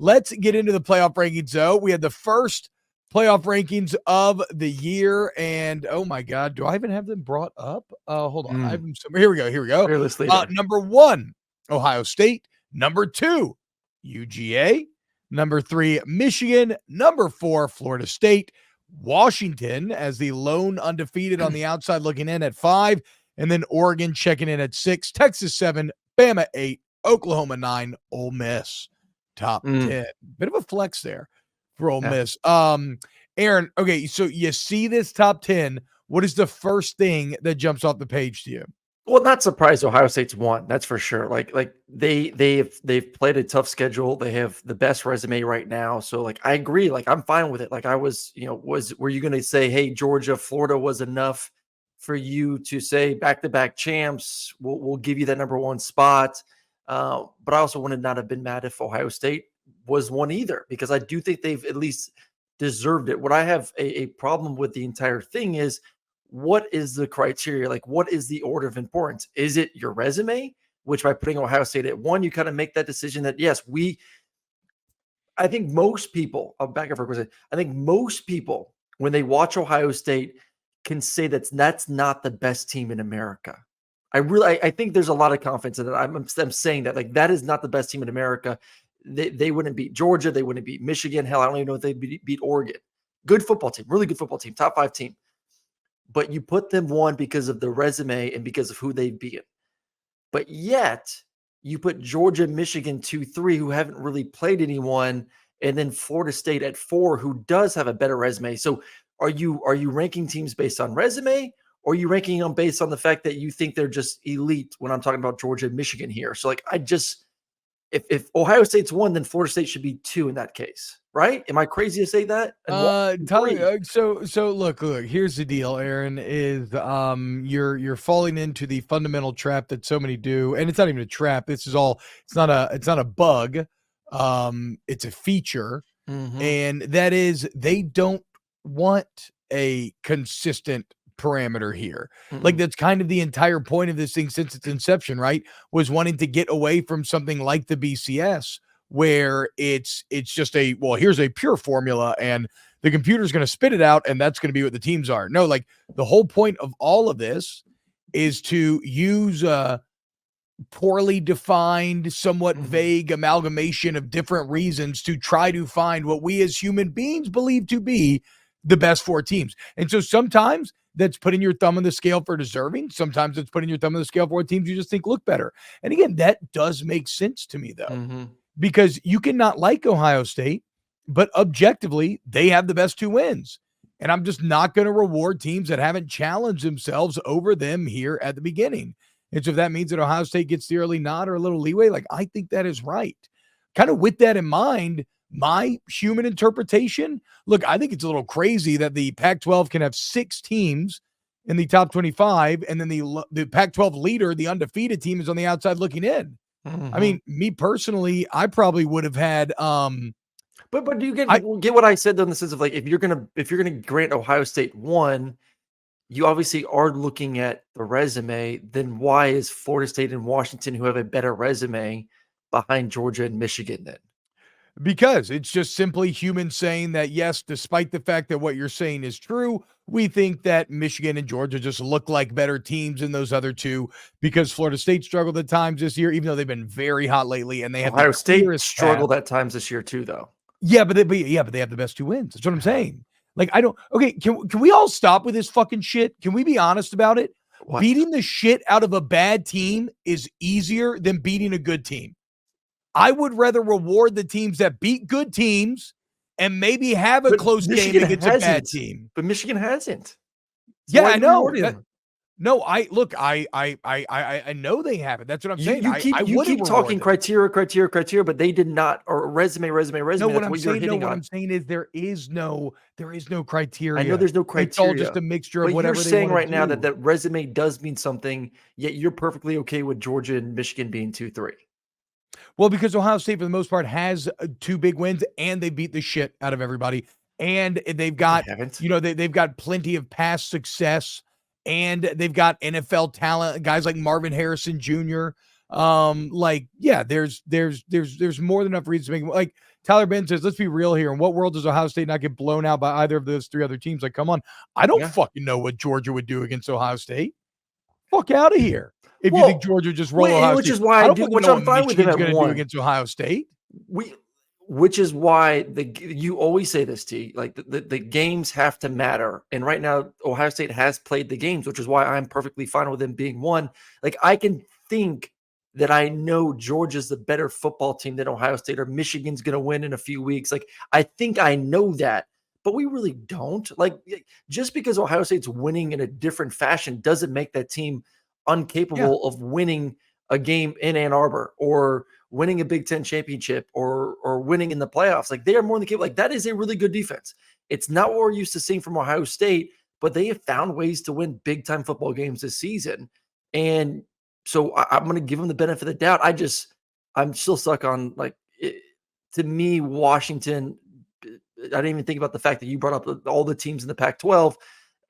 let's get into the playoff rankings, though. We had the first playoff rankings of the year, and oh my God, do I even have them brought up? Hold on. I have them somewhere. Here we go. Fearless leader. Number 1, Ohio State. Number 2, UGA. Number 3, Michigan. Number 4, Florida State. Washington as the lone undefeated on the outside looking in at 5, and then Oregon checking in at 6, Texas 7, Bama 8, Oklahoma 9, Ole Miss top 10. Bit of a flex there for Ole Miss. Aaron, okay, so you see this top 10. What is the first thing that jumps off the page to you? Well, not surprised Ohio State's won. That's for sure. Like they've played a tough schedule. They have the best resume right now. So like I agree. Like I'm fine with it. Like I was, were you going to say, hey, Georgia, Florida was enough for you to say back-to-back champs? We'll give you that number 1 spot. But I also would not have been mad if Ohio State was one either, because I do think they've at least deserved it. What I have a problem with the entire thing is, what is the criteria? Like, what is the order of importance? Is it your resume, which by putting Ohio State at 1, you kind of make that decision that, yes, I think most people, I'll back up for a second. I think most people, when they watch Ohio State, can say that's not the best team in America. I think there's a lot of confidence in it. I'm saying that, like, that is not the best team in America. They wouldn't beat Georgia. They wouldn't beat Michigan. Hell, I don't even know if they beat Oregon. Good football team, really good football team, top 5 team. But you put them 1 because of the resume and because of who they've beaten. But yet you put Georgia, Michigan 2, 3, who haven't really played anyone, and then Florida State at 4, who does have a better resume. So are you ranking teams based on resume, or are you ranking them based on the fact that you think they're just elite when I'm talking about Georgia and Michigan here? So like if Ohio State's 1, then Florida State should be 2 in that case. Right? Am I crazy to say that? So look, here's the deal, Aaron, is you're falling into the fundamental trap that so many do, and it's not even a trap. It's not a bug. It's a feature. And that is, they don't want a consistent parameter here. Like, that's kind of the entire point of this thing since its inception, right? Was wanting to get away from something like the BCS, where it's just here's a pure formula and the computer's going to spit it out and that's going to be what the teams are. No, like, the whole point of all of this is to use a poorly defined, somewhat vague amalgamation of different reasons to try to find what we as human beings believe to be the best 4 teams. And so sometimes that's putting your thumb on the scale for deserving. Sometimes it's putting your thumb on the scale for what teams you just think look better. And again, that does make sense to me, though. Because you cannot like Ohio State, but objectively, they have the best 2 wins. And I'm just not going to reward teams that haven't challenged themselves over them here at the beginning. And so if that means that Ohio State gets the early nod or a little leeway, like, I think that is right. Kind of with that in mind, my human interpretation, look, I think it's a little crazy that the Pac-12 can have 6 teams in the top 25, and then the Pac-12 leader, the undefeated team, is on the outside looking in. I mean, me personally, I probably would have had. But do you get what I said though, in the sense of, like, if you're gonna grant Ohio State 1, you obviously are looking at the resume. Then why is Florida State and Washington, who have a better resume, behind Georgia and Michigan then? Because it's just simply humans saying that, yes, despite the fact that what you're saying is true, we think that Michigan and Georgia just look like better teams than those other 2, because Florida State struggled at times this year, even though they've been very hot lately, and they have Ohio State struggled at times this year too, though. Yeah, but they have the best 2 wins. That's what I'm saying. Like, can we all stop with this fucking shit? Can we be honest about it? What? Beating the shit out of a bad team is easier than beating a good team. I would rather reward the teams that beat good teams and maybe have a close game against a bad team. But Michigan hasn't. So yeah, I know. No, I know they haven't. That's what I'm saying. You keep talking criteria, but they did not. Or resume. No, what I'm saying is there is no criteria. I know there's no criteria. It's all just a mixture of whatever. You're saying right now that resume does mean something, yet you're perfectly okay with Georgia and Michigan being 2-3. Well, because Ohio State, for the most part, has 2 big wins, and they beat the shit out of everybody, and they've got they've got plenty of past success. And they've got NFL talent, guys like Marvin Harrison Jr. There's more than enough reasons to make, like, Tyler Ben says, let's be real here. In what world does Ohio State not get blown out by either of those 3 other teams? Like, come on. I don't Yeah. fucking know what Georgia would do against Ohio State. Fuck out of here. If you think Well, Georgia just roll Ohio which State. is why I I don't do, fucking which know I'm what fine with them Michigan's at going to do 1. against Ohio State. Which is why you always say this, T, like the games have to matter. And right now, Ohio State has played the games, which is why I'm perfectly fine with them being 1. Like, I can think that I know Georgia's the better football team than Ohio State, or Michigan's going to win in a few weeks. Like, I think I know that, but we really don't. Like, just because Ohio State's winning in a different fashion doesn't make that team incapable of winning a game in Ann Arbor, or winning a Big Ten championship, or winning in the playoffs. Like, they are more than capable. Like, that is a really good defense. It's not what we're used to seeing from Ohio State, but they have found ways to win big time football games this season. And so I'm going to give them the benefit of the doubt. I'm still stuck on, like, to me, Washington. I didn't even think about the fact that you brought up all the teams in the Pac-12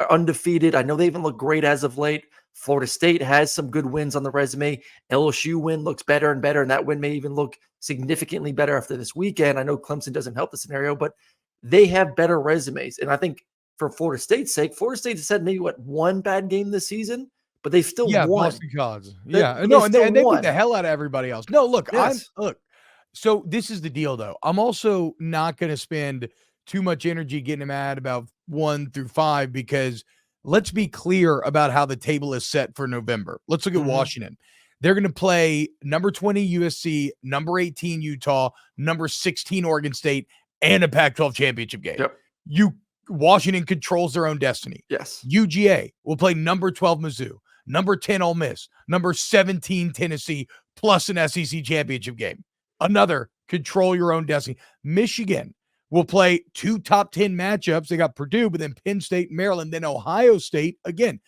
are undefeated. I know they even look great as of late. Florida State has some good wins on the resume. LSU win looks better and better, and that win may even look significantly better after this weekend. I know Clemson doesn't help the scenario, but they have better resumes. And I think for Florida State's sake, Florida State has had maybe one bad game this season, but they've still won. Boston College. But No, they and they beat won. the hell out of everybody else. No, look, Yes. So this is the deal, though. I'm also not going to spend too much energy getting mad about 1 through 5, because let's be clear about how the table is set for November. Let's look at Washington. They're going to play number 20 USC, number 18 Utah, number 16 Oregon State, and a Pac-12 championship game. Yep. Washington controls their own destiny. Yes. UGA will play number 12 Mizzou, number 10 Ole Miss, number 17 Tennessee, plus an SEC championship game. Another control your own destiny. Michigan will play 2 top 10 matchups. They got Purdue, but then Penn State, Maryland, then Ohio State. Again,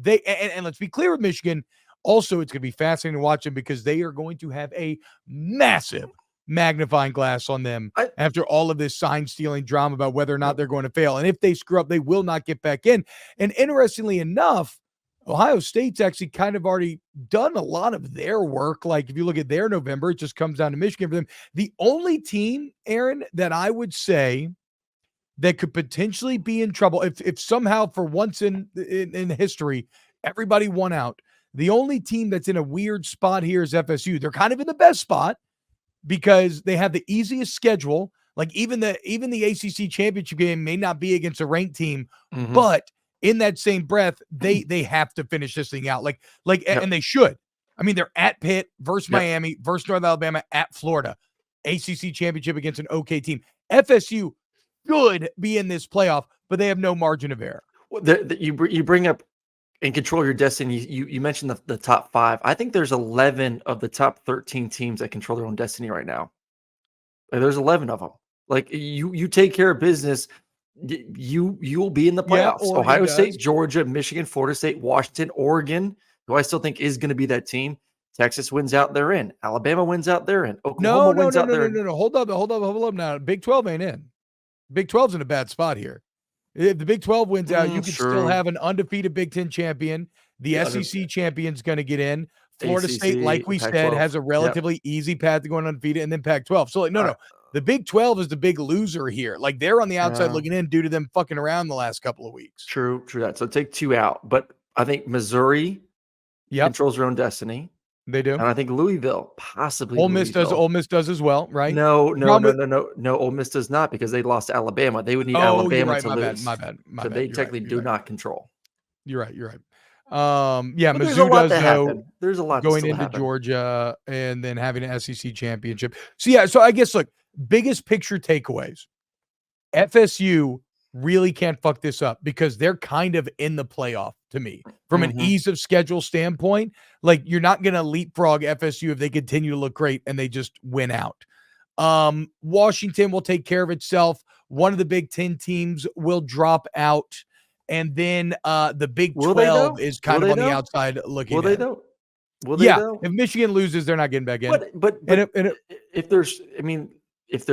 and let's be clear with Michigan. Also, it's going to be fascinating to watch them, because they are going to have a massive magnifying glass on them after all of this sign stealing drama about whether or not they're going to fail. And if they screw up, they will not get back in. And interestingly enough, Ohio State's actually kind of already done a lot of their work. Like, if you look at their November, it just comes down to Michigan for them. The only team, Aaron, that I would say that could potentially be in trouble, if somehow for once in history, everybody won out, the only team that's in a weird spot here is FSU. They're kind of in the best spot because they have the easiest schedule. Like, even the ACC championship game may not be against a ranked team, but in that same breath, they have to finish this thing out. And they should. I mean, they're at Pitt versus Miami versus North Alabama, at Florida. ACC championship against an okay team. FSU should be in this playoff, but they have no margin of error. Well, you bring up and control your destiny. You mentioned the top 5. I think there's 11 of the top 13 teams that control their own destiny right now. Like, there's 11 of them. Like, you take care of business, you'll be in the playoffs. Ohio State, Georgia, Michigan, Florida State, Washington, Oregon, who I still think is going to be that team. Texas wins out, they're in. Alabama wins out, they're in. Oklahoma wins out, they're in. No. Hold up now. Big 12 ain't in. Big 12's in a bad spot here. If the Big 12 wins out, you could still have an undefeated Big 10 champion. The SEC champion's going to get in. Florida State, like we said, has a relatively easy path to going undefeated, and then Pac-12. So, no. The Big 12 is the big loser here. Like, they're on the outside looking in due to them fucking around the last couple of weeks. True that. So take 2 out. But I think Missouri controls their own destiny. They do. And I think Louisville, possibly Ole Miss does. Ole Miss does as well, right? No. Ole Miss does not, because they lost to Alabama. They would need Alabama to lose. My bad. So they technically do not control. You're right. But Mizzou does, though. There's a lot going into Georgia and then having an SEC championship. So I guess, look, biggest picture takeaways. FSU really can't fuck this up, because they're kind of in the playoff to me from an ease of schedule standpoint. Like, you're not going to leapfrog FSU if they continue to look great and they just win out. Washington will take care of itself. One of the Big 10 teams will drop out. And then the Big 12 is kind of on the outside looking. Will they though? If Michigan loses, they're not getting back in. But if there's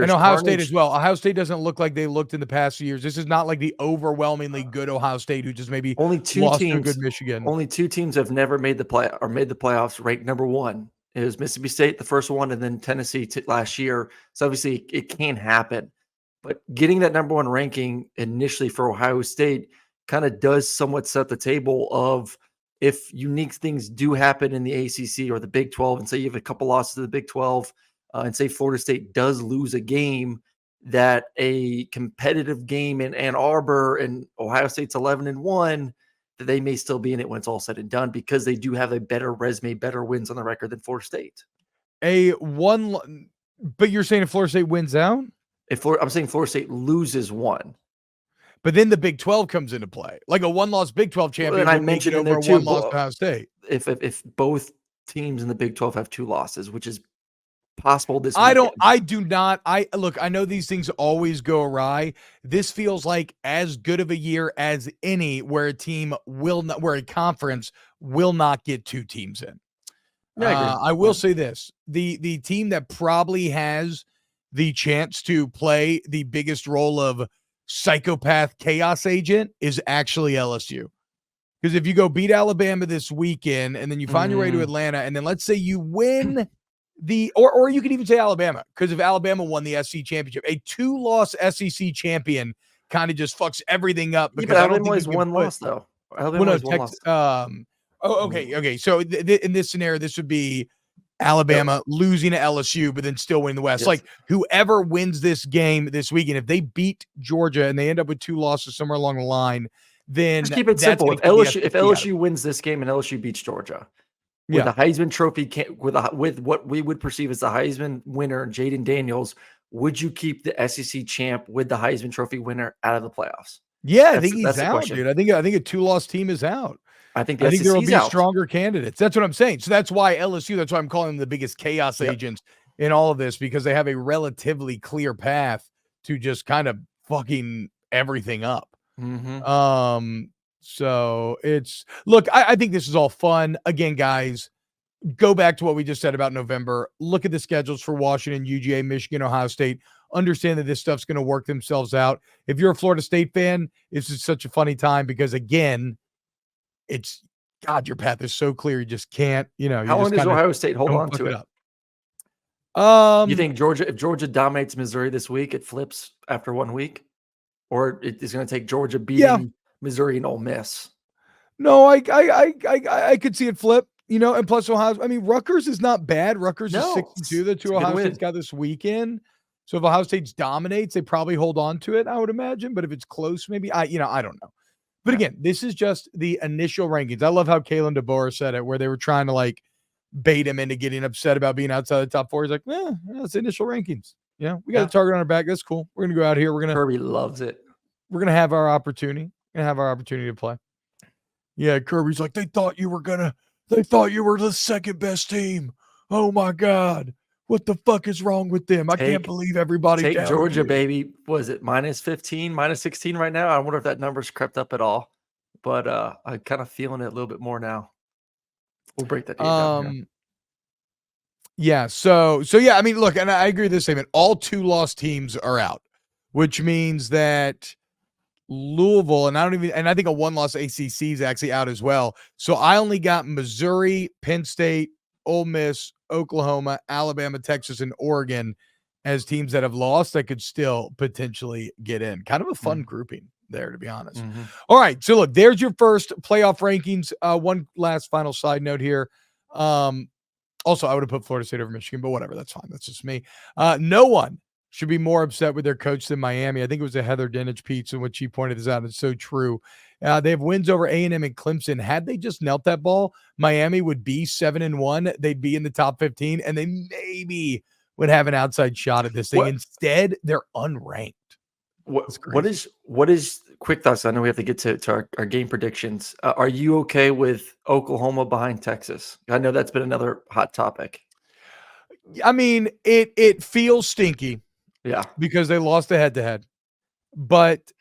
Ohio State as well. Ohio State doesn't look like they looked in the past few years. This is not like the overwhelmingly good Ohio State, who just maybe only 2 lost teams, to a good Michigan. Only 2 teams have never made the playoffs ranked number 1 It was Mississippi State, the first one, and then Tennessee last year. So obviously it can happen. But getting that number one ranking initially for Ohio State kind of does somewhat set the table of if unique things do happen in the ACC or the Big 12, and say you have a couple losses to the Big 12, and say Florida State does lose a game, that a competitive game in Ann Arbor and Ohio State's 11-1, that they may still be in it when it's all said and done because they do have a better resume, better wins on the record than Florida State. But you're saying if Florida State wins out? I'm saying Florida State loses one. But then the Big 12 comes into play. Like a one-loss Big 12 champion and I mentioned in there over a too, one-loss Ohio State. If both teams in the Big 12 have 2 losses, which is possible this I weekend. do not. Look, I know these things always go awry. This feels like as good of a year as any where a conference will not get 2 teams in. Yeah, I will say this. The team that probably has the chance to play the biggest role of psychopath chaos agent is actually LSU. Because if you go beat Alabama this weekend and then you find your way to Atlanta, and then let's say you win or you could even say Alabama, because if Alabama won the SEC championship, a 2-loss SEC champion kind of just fucks everything up. Because but Alabama has one loss though. Alabama has one loss. Okay. So in this scenario, this would be Alabama losing to LSU, but then still winning the West. Yes. Like whoever wins this game this weekend, if they beat Georgia and they end up with 2 losses somewhere along the line, then just keep it simple. If LSU wins this game and LSU beats Georgia, with the Heisman Trophy, with what we would perceive as the Heisman winner, Jaden Daniels, would you keep the SEC champ with the Heisman Trophy winner out of the playoffs? Yeah, I think he's out, dude. I think a 2-loss team is out. I think there will be stronger candidates. That's what I'm saying. So that's why LSU, that's why I'm calling them the biggest chaos agents in all of this, because they have a relatively clear path to just kind of fucking everything up. So I think this is all fun. Again, guys, go back to what we just said about November. Look at the schedules for Washington, UGA, Michigan, Ohio State. Understand that this stuff's going to work themselves out. If you're a Florida State fan, this is such a funny time because, again, your path is so clear. You just can't, How long does Ohio State hold on to it? You think if Georgia dominates Missouri this week, it flips after 1 week? Or it is going to take Georgia beating Missouri and Ole Miss? No, I could see it flip, and plus Rutgers is not bad. Rutgers is 6-2. The 2 Ohio State's got this weekend. So if Ohio State dominates, they probably hold on to it, I would imagine. But if it's close, maybe I don't know. But again, this is just the initial rankings. I love how Kalen DeBoer said it, where they were trying to bait him into getting upset about being outside the top 4. He's like, it's initial rankings. We got a target on our back. That's cool. We're gonna go out here. Kirby loves it. We're gonna have our opportunity. To play. Yeah, Kirby's like, they thought you were the second best team. Oh my God. What the fuck is wrong with them? I can't believe everybody. Take Georgia, baby. Was it -15, -16 right now? I wonder if that number's crept up at all. But I'm kind of feeling it a little bit more now. We'll break that down here. Yeah. So yeah. Look, and I agree with this statement. All 2-loss teams are out, which means that Louisville and I think a 1-loss ACC is actually out as well. So I only got Missouri, Penn State, Ole Miss, Oklahoma, Alabama, Texas, and Oregon as teams that have lost that could still potentially get in. Kind of a fun grouping there, to be honest. All right. So look, there's your first playoff rankings. One last final side note here. Also, I would have put Florida State over Michigan, but whatever. That's fine. That's just me. No one should be more upset with their coach than Miami. I think it was a Heather Dinich piece in which she pointed this out. It's so true. They have wins over A&M and Clemson. Had they just knelt that ball, Miami would be 7-1. They'd be in the top 15, and they maybe would have an outside shot at this thing. Instead, they're unranked. What is quick thoughts? I know we have to get to our game predictions. Are you okay with Oklahoma behind Texas? I know that's been another hot topic. It feels stinky. Yeah. Because they lost the head-to-head. But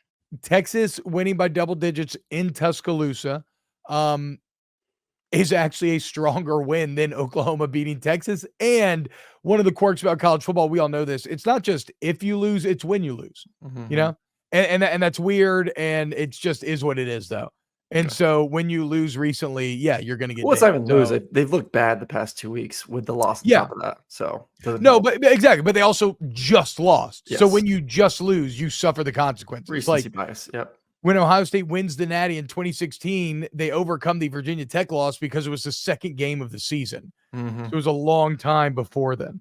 Texas winning by double digits in Tuscaloosa is actually a stronger win than Oklahoma beating Texas. And one of the quirks about college football, we all know this, it's not just if you lose, it's when you lose, And that's weird, and it's just is what it is, though. And so when you lose recently, yeah, you're going to get Well, it's not dinged. even lose. So, They've looked bad the past 2 weeks with the loss on yeah, top of that. So it doesn't no, help. but exactly. But they also just lost. So Yes. when you just lose, you suffer the consequences. Recency Like bias. Yep. when Ohio State wins the Natty in 2016, they overcome the Virginia Tech loss because it was the second game of the season. Mhm. So it was a long time before then.